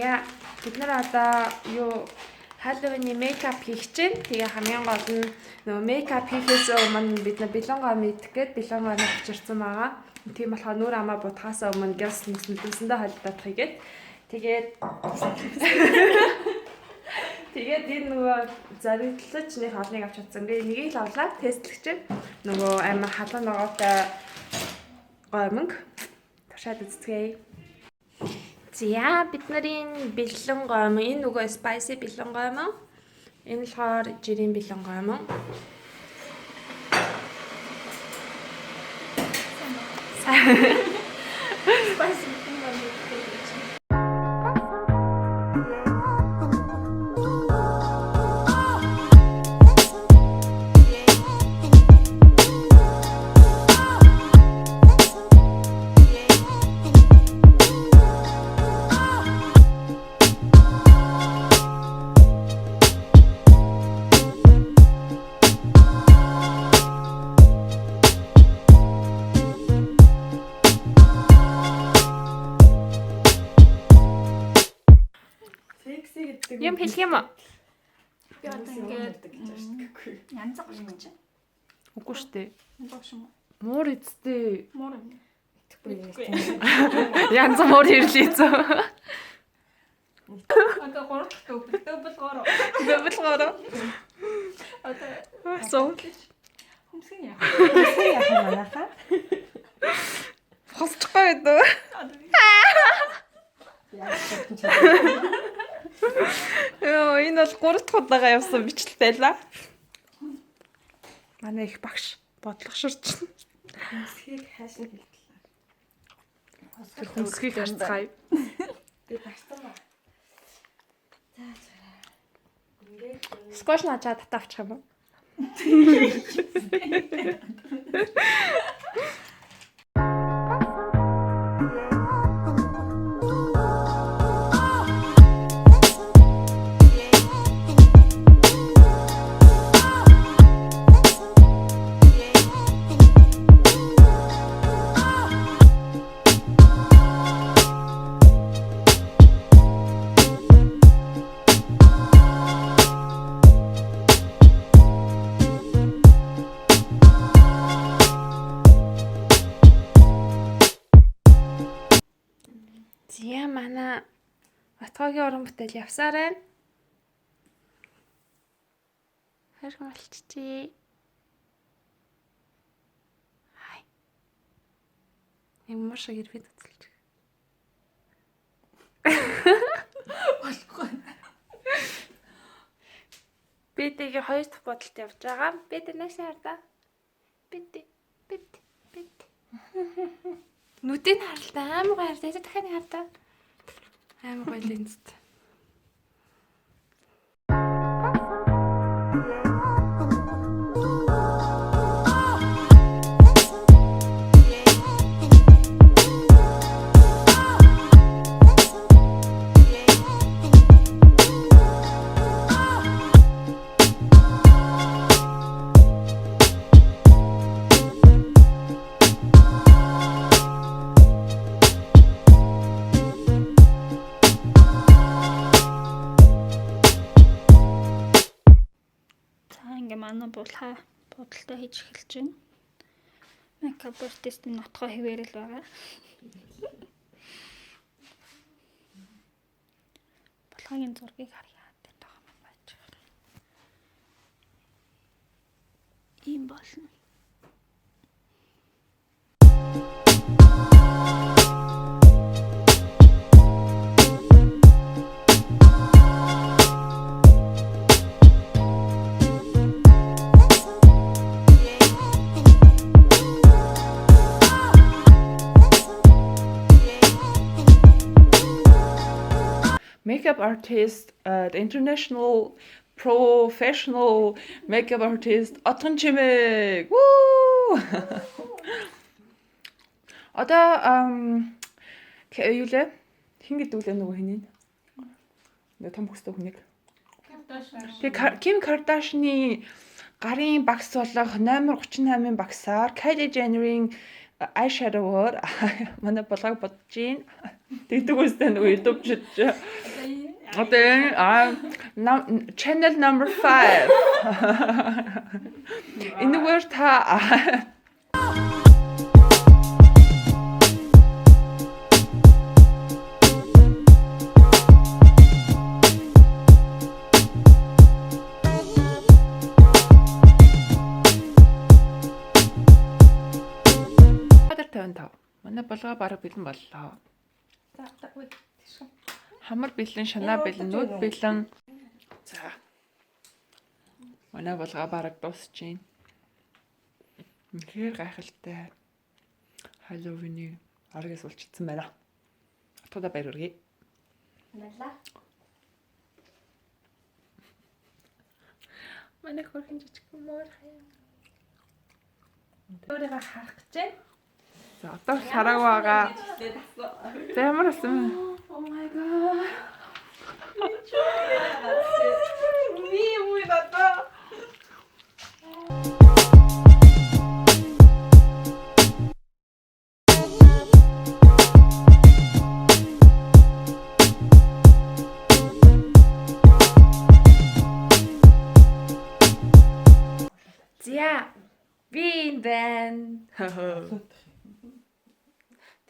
Зя бид нар одоо юу Halloween мейкап хийх чинь. Тэгээ хамгийн гол нь нөгөө мейкап хийхээс өмнө бид нар бэлэнгоо мэдэх гээд бэлэнгоо авчирсан байгаа. Тийм болохоор нүур амаа будахаас өмнө газ нүсэндээ холдоод хийгээд тэгээд энэ нөгөө зориглож нэг холныг авч чадсан. Ингээ нэгийг л авлаа тестлэгч нөгөө амар халуун ногоотой гомонг тушаад үзтгээ. За бид нарын бэлэн гомон энэ нөгөө spicy бэлэн гомон. Энэ болохоор жирийн бэлэн гомон. Spicy юм хэлэх юм уу? Би одоо ингээд янз бүр гэж чинь. Үгүй шүү дээ. Муур шүү. Муур эцтэй. Муур юм. Янз муур ирлээ зөө. Одоо 3 дахь дубль 3. Дубль 3. Одоо суу. Хүмсгэн яах. Яах юм манайхаа? Хосчихгүй байдгүй. Яа, энэ бол 3 дахь удаага явсан бичлэлтэй л. Манай их багш бодлогошорч. Хүнсгийг хаашаа хэлтлээ. Хүнсгийг харцгаая. Би багтсан ба. За зураа. Ингээд Скош начаа татавчих юм уу? Зя манай Батгогийн уран бүтээл явсаар байна. Хэрхэн болчихжээ? Хай. Юм шиг ирвэд үзэлж. болохгүй. Бидэгийн 2 дахь бодолд явж байгаа. Бид наашаа хардаа. Бид. Нүдийг харалтаа амар гоё харагдаа. Дахиад хардаа. Амар гоё линзд. Манай бодолтой хийж эхэлж байна. Makeup artist нотгоо хэвээрэл байгаа. Болгогийн зургийг харъя. Тэр тохом байж байгаа. Ийм болно. Makeup artist, the international professional makeup artist Отгон Чимэг. Woo! Одоо юу лээ? Хин гэдэг үлээ нөгөө хинээ. Нөгөө том бүстэй хүнийг. Ким Кардашины гарын багс болох 838-ын багсаар Kylie Jenner-ийн eyeshadow-оор манай болгоог бодож гин. Тэгдэг үстэй нөгөө YouTube-чд. Одоо channel number 5. Энэгээр та манай болгоо бараг бэлэн боллоо. За үгүй тийш. Хамар бэлэн, шанаа бэлэн, нүд бэлэн. За. Манай болгоо бараг дуусч байна. Үнэхээр гайхалтай. Halloween-ийн аргаас улчилсан байна. Отгода баяр хүргэе. Мала. Манай хөрхөн жижиг мөр хаяа. Өөрийгөө харах гэж байна. За одоо хараагүй байгаа. За ямар болсон бэ? Oh my god. Ми үгүй бата. За би энэ байна.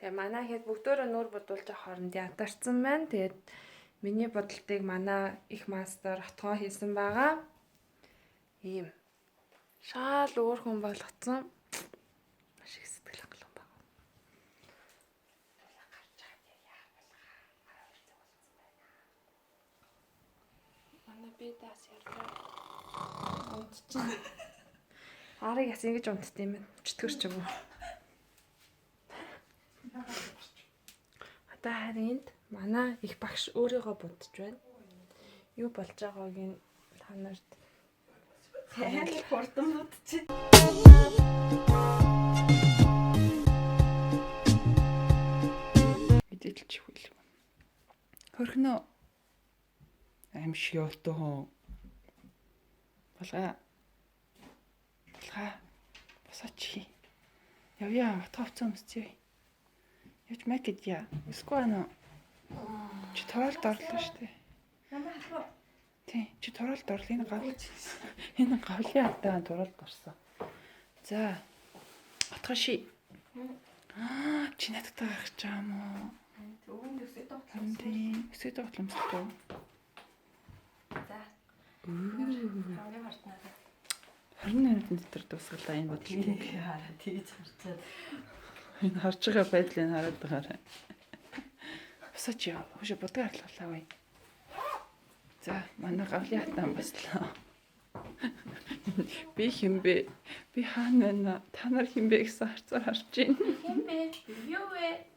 Тэгээ манай хэд бүгдөө нүүр бодуулж хооронд ядарсан байна. Тэгээд миний бодолтыг манай их мастер отгоо хийсэн байгаа. Ийм шал өөр хүн болгоцсон. Маш их сэтгэл хангалуун байна. Манай би даас ярьлаа. Унтчихна. Арыг яс ингэж унтд юм бэ? Өчтгөр ч юм уу? Одоо харин энд манай их багш өөрийгөө бодож байна. Юу болж байгааг нь та нарт Хурдан бодчих. мэдээлж өгвөл. Хөрхнөө аимшиг явтаа хөө. Болгоо. Босооч. Явъя, отгоцсон өмсцээ. Явж мэ гэдья. Эсвэл чи тоолд орлоо штэ. Намаа хаа. Тий, чи тоолд орлоо энэ гав. Энэ гавлын хатаа тоолд орсон. За. Отгоши. Чи надад гарах гэж байгаа юм уу? Өвөнд өсөд тоглоом. Тий, өсөд тоглоомстой. За. Хамгийн хартнаа. 20 минутын дотор дуусгалаа энэ бодлыг. Хараа тэгж харцаад. Энэ харж байгаа байдлыг хараад байгаарай. Босооч яа. Хөөе будгаа харлуулаа бай. За, манай гавлын хатан баслаа. Би хинбэ? Би хаана байна? Та нар хинбэ гэсэн харцаар харж байна. Хэмбэ? Юу вэ?